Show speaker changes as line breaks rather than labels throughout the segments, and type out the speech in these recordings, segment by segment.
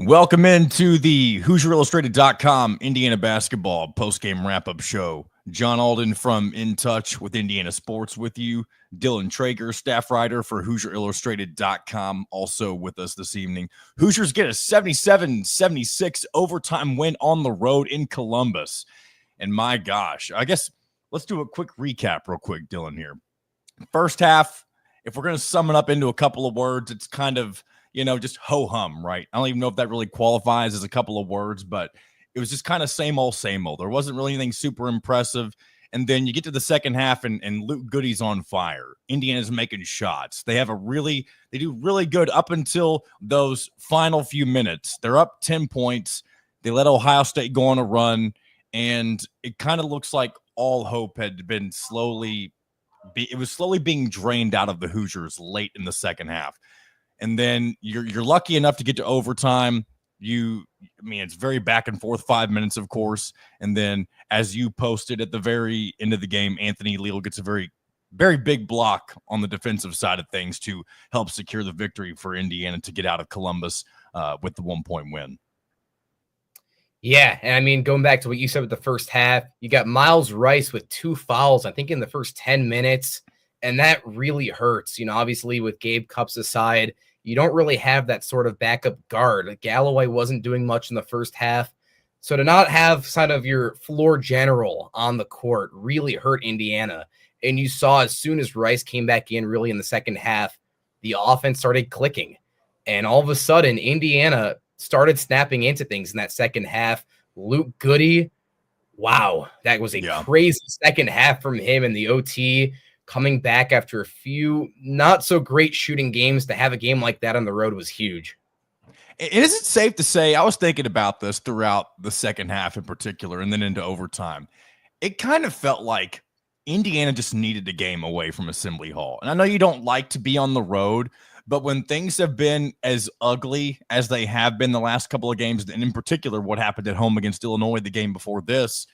Welcome into the HoosierIllustrated.com Indiana basketball postgame wrap-up show. John Alden from In Touch with Indiana Sports with you. Dylan Traeger, staff writer for HoosierIllustrated.com, also with us this evening. Hoosiers get a 77-76 overtime win on the road in Columbus. And my gosh, I guess let's do a quick recap real quick, Dylan, here. First half, if we're going to sum it up into a couple of words, it's kind of just ho-hum, right? I don't even know if that really qualifies as a couple of words, but it was just kind of same old, same old. There wasn't really anything super impressive. And then you get to the second half and Luke Goody's on fire. Indiana's making shots. They do really good up until those final few minutes. They're up 10 points. They let Ohio State go on a run, and it kind of looks like all hope had been slowly being drained out of the Hoosiers late in the second half. And then you're lucky enough to get to overtime. It's very back and forth, 5 minutes, of course. And then, as you posted at the very end of the game, Anthony Leal gets a very, very big block on the defensive side of things to help secure the victory for Indiana to get out of Columbus with the 1-point win.
Yeah, and going back to what you said with the first half, you got Miles Rice with 2 fouls, I think, in the first 10 minutes. And that really hurts. Obviously, with Gabe Cupps aside, you don't really have that sort of backup guard. Galloway wasn't doing much in the first half. So to not have kind of your floor general on the court really hurt Indiana. And you saw as soon as Rice came back in really in the second half, the offense started clicking. And all of a sudden, Indiana started snapping into things in that second half. Luke Goody, wow, that was a crazy second half from him in the OT. Coming back after a few not so great shooting games, to have a game like that on the road was huge.
Is it safe to say, I was thinking about this throughout the second half in particular and then into overtime, it kind of felt like Indiana just needed a game away from Assembly Hall. And I know you don't like to be on the road, but when things have been as ugly as they have been the last couple of games, and in particular what happened at home against Illinois the game before this,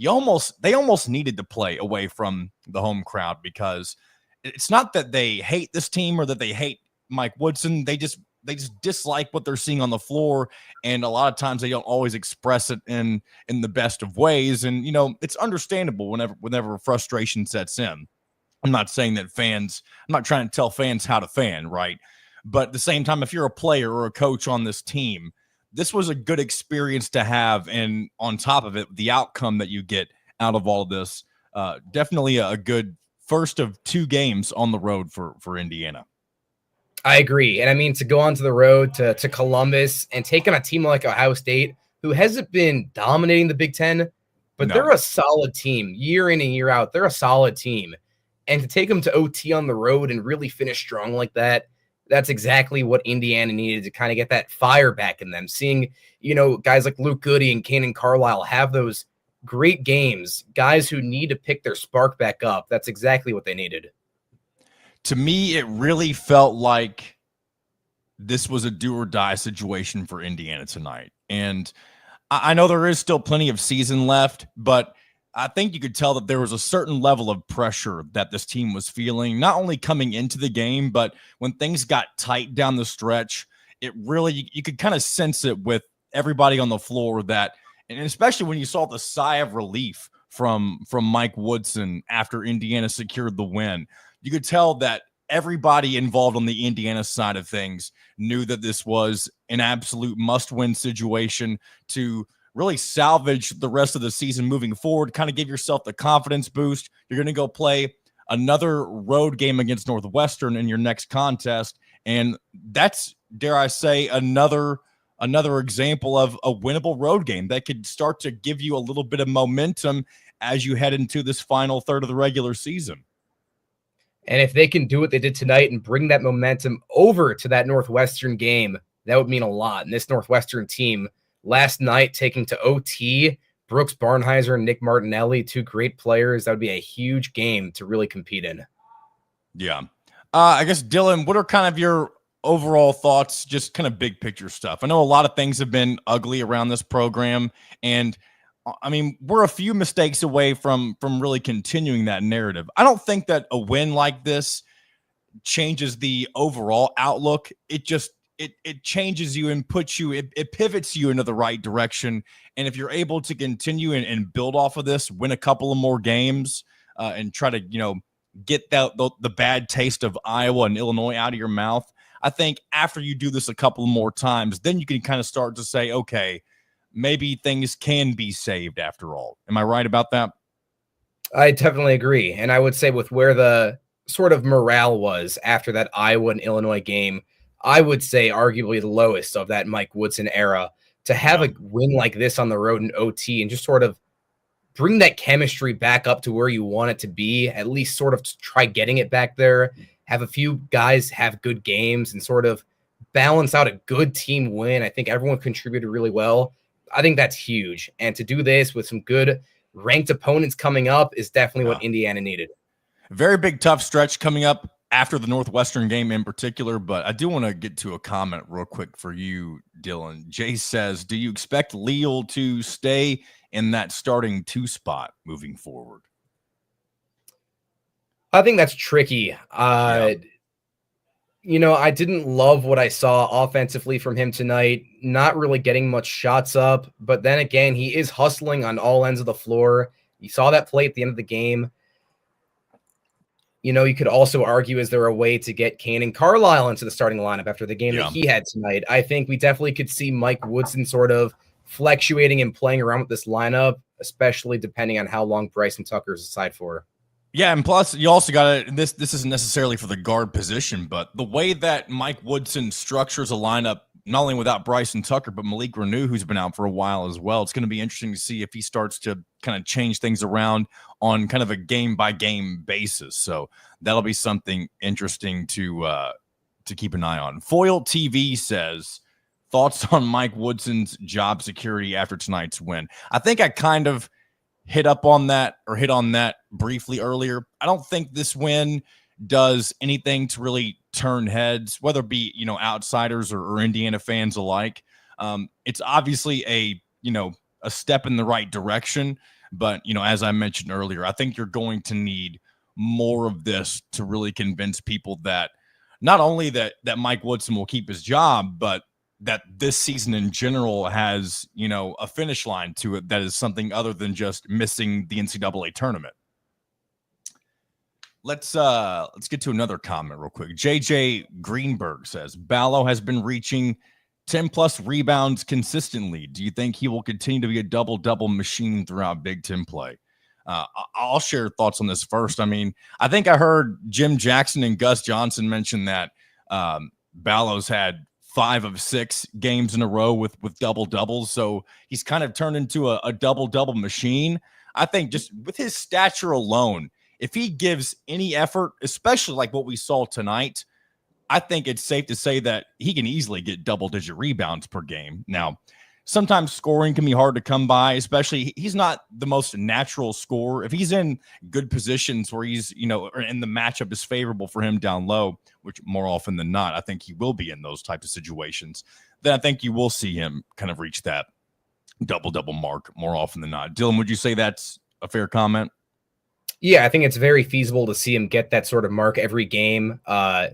they almost needed to play away from the home crowd, because it's not that they hate this team or that they hate Mike Woodson. They just dislike what they're seeing on the floor, and a lot of times they don't always express it in the best of ways. And it's understandable whenever frustration sets in. I'm not saying that I'm not trying to tell fans how to fan, right? But at the same time, if you're a player or a coach on this team, this was a good experience to have, and on top of it, the outcome that you get out of all of this, definitely a good first of 2 games on the road for Indiana.
I agree. And to go onto the road to Columbus and take on a team like Ohio State, who hasn't been dominating the Big Ten, but they're a solid team year in and year out. They're a solid team. And to take them to OT on the road and really finish strong like that, that's exactly what Indiana needed to kind of get that fire back in them. Seeing, guys like Luke Goody and Kanan Carlisle have those great games, guys who need to pick their spark back up. That's exactly what they needed.
To me, it really felt like this was a do-or-die situation for Indiana tonight. And I know there is still plenty of season left, but I think you could tell that there was a certain level of pressure that this team was feeling, not only coming into the game, but when things got tight down the stretch, it really, you could kind of sense it with everybody on the floor, that, and especially when you saw the sigh of relief from Mike Woodson after Indiana secured the win. You could tell that everybody involved on the Indiana side of things knew that this was an absolute must-win situation to really salvage the rest of the season moving forward, kind of give yourself the confidence boost. You're going to go play another road game against Northwestern in your next contest, and that's, dare I say, another example of a winnable road game that could start to give you a little bit of momentum as you head into this final third of the regular season.
And if they can do what they did tonight and bring that momentum over to that Northwestern game, that would mean a lot. And this Northwestern team last night taking to OT, Brooks Barnheiser and Nick Martinelli, 2 great players. That would be a huge game to really compete in.
Yeah. I guess, Dylan, what are kind of your overall thoughts, just kind of big picture stuff? I know a lot of things have been ugly around this program, and we're a few mistakes away from really continuing that narrative. I don't think that a win like this changes the overall outlook. It just it changes you and puts you, it pivots you into the right direction. And if you're able to continue and build off of this, win a couple of more games, and try to, get the bad taste of Iowa and Illinois out of your mouth, I think after you do this a couple more times, then you can kind of start to say, okay, maybe things can be saved after all. Am I right about that?
I definitely agree. And I would say with where the sort of morale was after that Iowa and Illinois game, I would say arguably the lowest of that Mike Woodson era, to have a win like this on the road in OT and just sort of bring that chemistry back up to where you want it to be, at least sort of try getting it back there, have a few guys have good games and sort of balance out a good team win. I think everyone contributed really well. I think that's huge. And to do this with some good ranked opponents coming up is definitely what Indiana needed.
Very big, tough stretch coming up after the Northwestern game in particular, but I do want to get to a comment real quick for you, Dylan. Jay says, do you expect Leal to stay in that starting 2 spot moving forward?
I think that's tricky. I didn't love what I saw offensively from him tonight, not really getting much shots up, but then again, he is hustling on all ends of the floor. You saw that play at the end of the game. You could also argue, is there a way to get Kane and Carlisle into the starting lineup after the game that he had tonight? I think we definitely could see Mike Woodson sort of fluctuating and playing around with this lineup, especially depending on how long Bryson Tucker is aside for.
Yeah, and plus you also got to, this isn't necessarily for the guard position, but the way that Mike Woodson structures a lineup, not only without Bryson Tucker, but Malik Renew, who's been out for a while as well. It's going to be interesting to see if he starts to kind of change things around on kind of a game-by-game basis. So that'll be something interesting to keep an eye on. Foil TV says, thoughts on Mike Woodson's job security after tonight's win? I think I kind of hit on that briefly earlier. I don't think this win does anything to really turn heads, whether it be, outsiders or Indiana fans alike. It's obviously a step in the right direction, but, as I mentioned earlier, I think you're going to need more of this to really convince people that not only that Mike Woodson will keep his job, but that this season in general has, a finish line to it that is something other than just missing the NCAA tournament. Let's get to another comment real quick. JJ Greenberg says, Ballo has been reaching 10-plus rebounds consistently. Do you think he will continue to be a double-double machine throughout Big Ten play? I'll share thoughts on this first. I mean, I think I heard Jim Jackson and Gus Johnson mention that Ballo's had 5 of 6 games in a row with double doubles. So he's kind of turned into a double double machine. I think just with his stature alone, if he gives any effort, especially like what we saw tonight, I think it's safe to say that he can easily get double digit rebounds per game. Now, sometimes scoring can be hard to come by, especially he's not the most natural scorer. If he's in good positions where he's, and the matchup is favorable for him down low, which more often than not, I think he will be in those types of situations, then I think you will see him kind of reach that double-double mark more often than not. Dylan, would you say that's a fair comment?
Yeah, I think it's very feasible to see him get that sort of mark every game.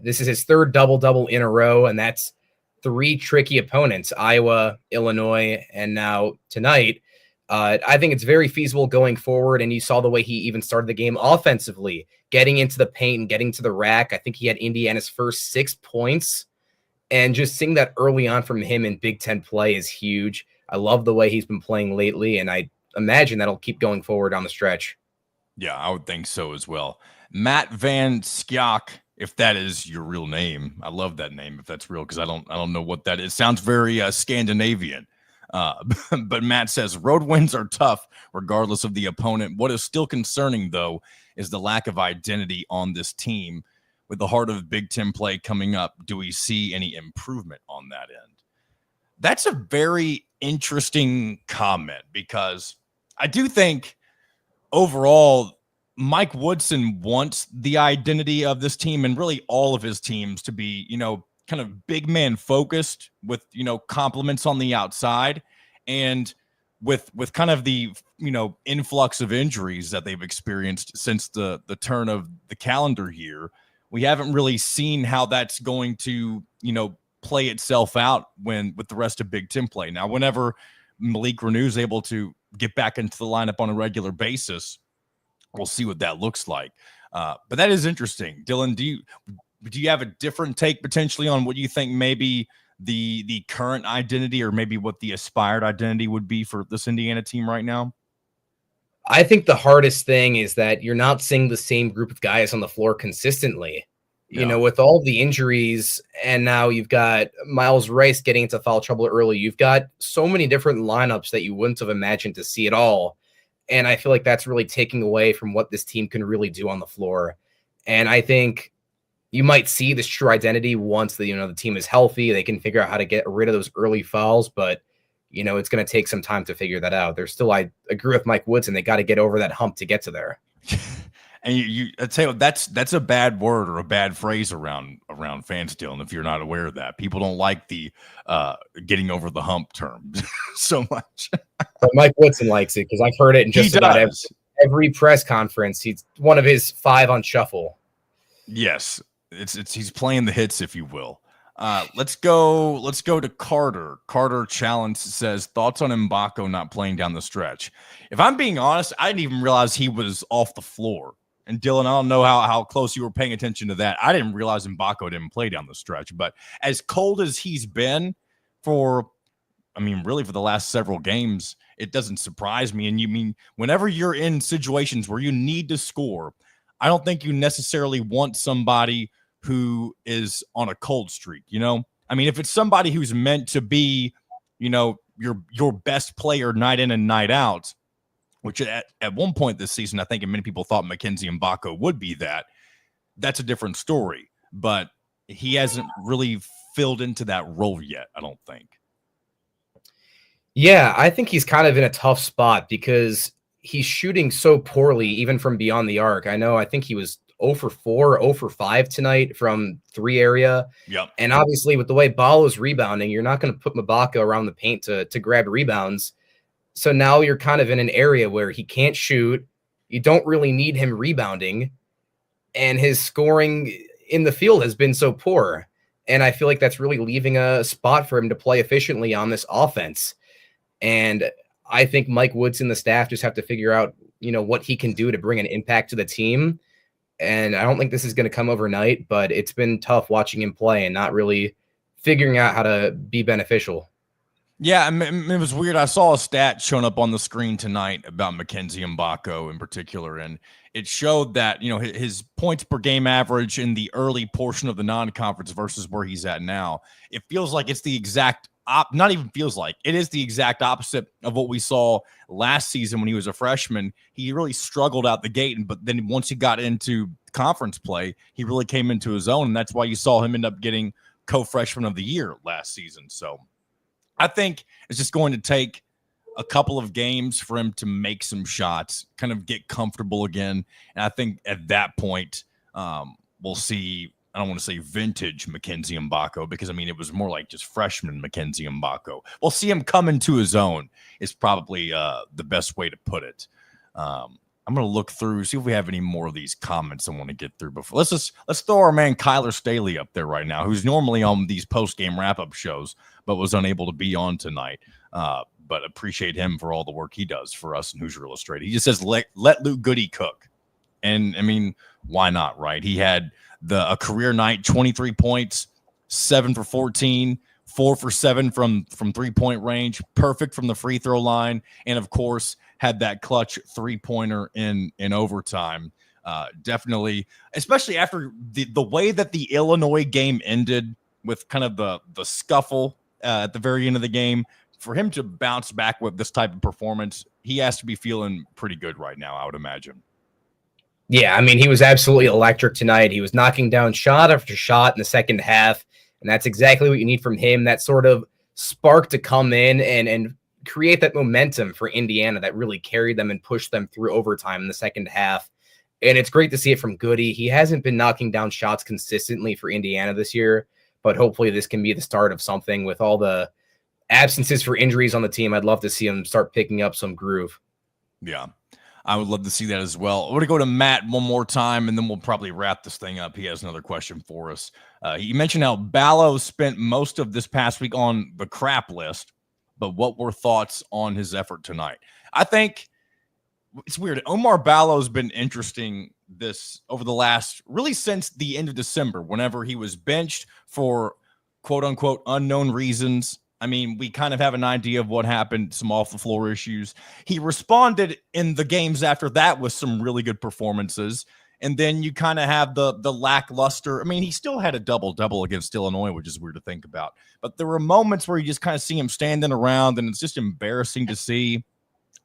This is his 3rd double-double in a row, and that's 3 tricky opponents, Iowa, Illinois, and now tonight. I think it's very feasible going forward, and you saw the way he even started the game offensively, getting into the paint and getting to the rack. I think he had Indiana's first 6 points, and just seeing that early on from him in Big Ten play is huge. I love the way he's been playing lately, and I imagine that'll keep going forward down the stretch.
Yeah, I would think so as well. Matt Van Skjak, if that is your real name. I love that name if that's real, because I don't know what that is. It sounds very Scandinavian. But Matt says road wins are tough regardless of the opponent. What is still concerning, though, is the lack of identity on this team. With the heart of Big Ten play coming up, do we see any improvement on that end? That's a very interesting comment, because I do think overall Mike Woodson wants the identity of this team and really all of his teams to be, kind of big man focused with, compliments on the outside, and with kind of the, influx of injuries that they've experienced since the turn of the calendar year. We haven't really seen how that's going to, play itself out with the rest of Big Ten play. Now, whenever Malik Reneau is able to get back into the lineup on a regular basis, we'll see what that looks like. But that is interesting. Dylan, do you have a different take potentially on what you think maybe the current identity or maybe what the aspired identity would be for this Indiana team right now?
I think the hardest thing is that you're not seeing the same group of guys on the floor consistently. You know, with all the injuries, and now you've got Miles Rice getting into foul trouble early. You've got so many different lineups that you wouldn't have imagined to see at all. And I feel like that's really taking away from what this team can really do on the floor. And I think you might see this true identity once the team is healthy. They can figure out how to get rid of those early fouls, but it's going to take some time to figure that out. I agree with Mike Woodson. They got to get over that hump to get to there.
And I'd say that's a bad word or a bad phrase around fans, Dylan, if you're not aware of that. People don't like the getting over the hump term so much.
But Mike Woodson likes it because I've heard it in just about every press conference. He's one of his 5 on shuffle.
Yes, he's playing the hits, if you will. Let's go to Carter. Carter Challenge says, thoughts on Mbako not playing down the stretch. If I'm being honest, I didn't even realize he was off the floor. And Dylan, I don't know how close you were paying attention to that. I didn't realize Mbako didn't play down the stretch. But as cold as he's been really for the last several games, it doesn't surprise me. And whenever you're in situations where you need to score, I don't think you necessarily want somebody who is on a cold streak, if it's somebody who's meant to be, your best player night in and night out, which at one point this season, I think many people thought Mackenzie Mbako would be that's a different story, but he hasn't really filled into that role yet, I don't think.
Yeah, I think he's kind of in a tough spot because he's shooting so poorly, even from beyond the arc. I think he was 0 for 4, 0 for 5 tonight from 3 area.
Yep.
And obviously with the way Ballo's rebounding, you're not going to put Mbako around the paint to grab rebounds. So now you're kind of in an area where he can't shoot. You don't really need him rebounding. And his scoring in the field has been so poor. And I feel like that's really leaving a spot for him to play efficiently on this offense. And I think Mike Woods and the staff just have to figure out, what he can do to bring an impact to the team. And I don't think this is going to come overnight, but it's been tough watching him play and not really figuring out how to be beneficial.
Yeah, it was weird. I saw a stat showing up on the screen tonight about Mackenzie Mbako in particular, and it showed that, his points per game average in the early portion of the non-conference versus where he's at now. It feels like it's the exact not even feels like it is the exact opposite of what we saw last season when he was a freshman. He really struggled out the gate, but then once he got into conference play, he really came into his own, and that's why you saw him end up getting co-freshman of the year last season. So I think it's just going to take a couple of games for him to make some shots, kind of get comfortable again. And I think at that point, we'll see, I don't want to say vintage Mackenzie Mbako because, it was more like just freshman Mackenzie Mbako. We'll see him come into his own is probably the best way to put it. I'm going to look through, see if we have any more of these comments I want to get through before. Let's throw our man Kyler Staley up there right now, who's normally on these post-game wrap-up shows, but was unable to be on tonight. But appreciate him for all the work he does for us in Hoosier Illustrated. He just says, let Luke Goody cook. And, why not, right? He had a career night, 23 points, 7 for 14, 4 for 7 from three-point range, perfect from the free throw line, and, of course, had that clutch three-pointer in overtime. Definitely, especially after the way that the Illinois game ended with kind of the scuffle at the very end of the game, for him to bounce back with this type of performance, he has to be feeling pretty good right now, I would imagine.
Yeah, he was absolutely electric tonight. He was knocking down shot after shot in the second half, and that's exactly what you need from him, that sort of spark to come in and create that momentum for Indiana that really carried them and pushed them through overtime in the second half. And it's great to see it from Goody. He hasn't been knocking down shots consistently for Indiana this year, but hopefully this can be the start of something with all the absences for injuries on the team. I'd love to see him start picking up some groove.
Yeah. I would love to see that as well. I want to go to Matt one more time, and then we'll probably wrap this thing up. He has another question for us. He mentioned how Ballo spent most of this past week on the crap list, but what were thoughts on his effort tonight? I think it's weird. Omar Ballo's been interesting this over the last, really since the end of December, whenever he was benched for quote unquote unknown reasons. I mean, we kind of have an idea of what happened, some off the floor issues. He responded in the games after that with some really good performances. And then you kind of have the lackluster. I mean, he still had a double-double against Illinois, which is weird to think about. But there were moments where you just kind of see him standing around, and it's just embarrassing to see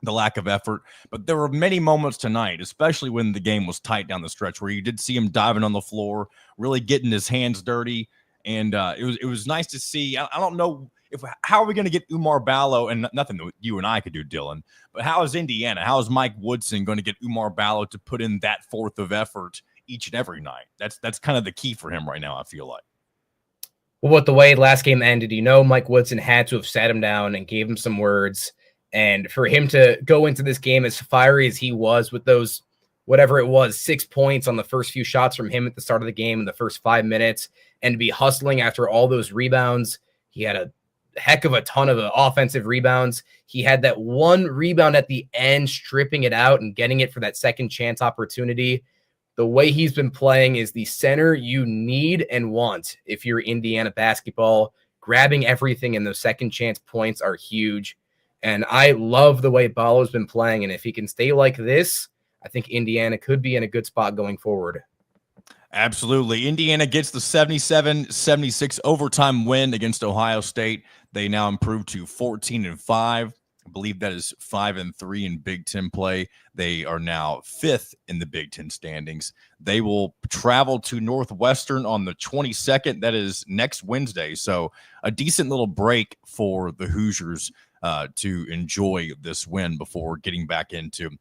the lack of effort. But there were many moments tonight, especially when the game was tight down the stretch, where you did see him diving on the floor, really getting his hands dirty. And it was nice to see. I don't know how are we going to get Umar Ballo, and nothing that you and I could do, Dylan, but how is Indiana, how is Mike Woodson going to get Umar Ballo to put in that fourth of effort each and every night? That's kind of the key for him right now, I feel like.
Well, with the way last game ended, Mike Woodson had to have sat him down and gave him some words. And for him to go into this game as fiery as he was with those, whatever it was, 6 points on the first few shots from him at the start of the game in the first 5 minutes, and to be hustling after all those rebounds, he had a heck of a ton of offensive rebounds. He had that one rebound at the end, stripping it out and getting it for that second chance opportunity. The way he's been playing is the center you need and want if you're Indiana basketball. Grabbing everything in those second chance points are huge. And I love the way Ballo's been playing. And if he can stay like this, I think Indiana could be in a good spot going forward.
Absolutely. Indiana gets the 77-76 overtime win against Ohio State. They now improve to 14-5. I believe that is 5-3 in Big Ten play. They are now 5th in the Big Ten standings. They will travel to Northwestern on the 22nd. That is next Wednesday. So a decent little break for the Hoosiers to enjoy this win before getting back into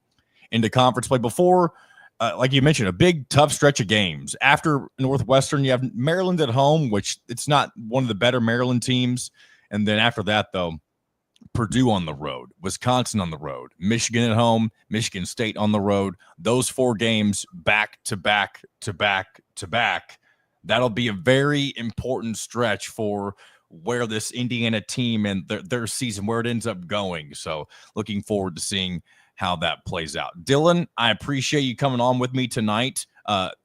conference play. Before, like you mentioned, a big tough stretch of games. After Northwestern, you have Maryland at home, which it's not one of the better Maryland teams. And then after that, though, Purdue on the road, Wisconsin on the road, Michigan at home, Michigan State on the road. Those 4 games back to back to back to back. That'll be a very important stretch for where this Indiana team and their season, where it ends up going. So looking forward to seeing how that plays out. Dylan, I appreciate you coming on with me tonight.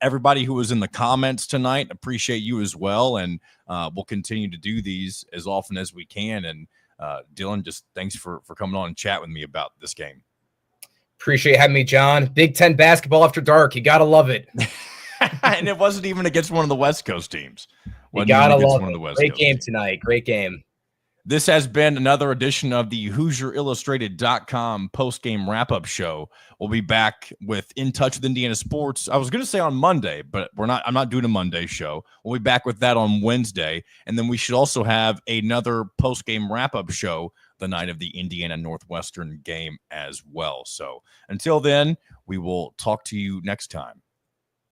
Everybody who was in the comments tonight, appreciate you as well. And we'll continue to do these as often as we can. And Dylan, just thanks for coming on and chat with me about this game.
Appreciate having me, John. Big Ten basketball after dark. You got to love it.
And it wasn't even against one of the West Coast teams.
You got to love it. Great game tonight. Great game.
This has been another edition of the HoosierIllustrated.com post-game wrap-up show. We'll be back with In Touch with Indiana Sports. I was going to say on Monday, but I'm not doing a Monday show. We'll be back with that on Wednesday. And then we should also have another post-game wrap-up show the night of the Indiana Northwestern game as well. So until then, we will talk to you next time.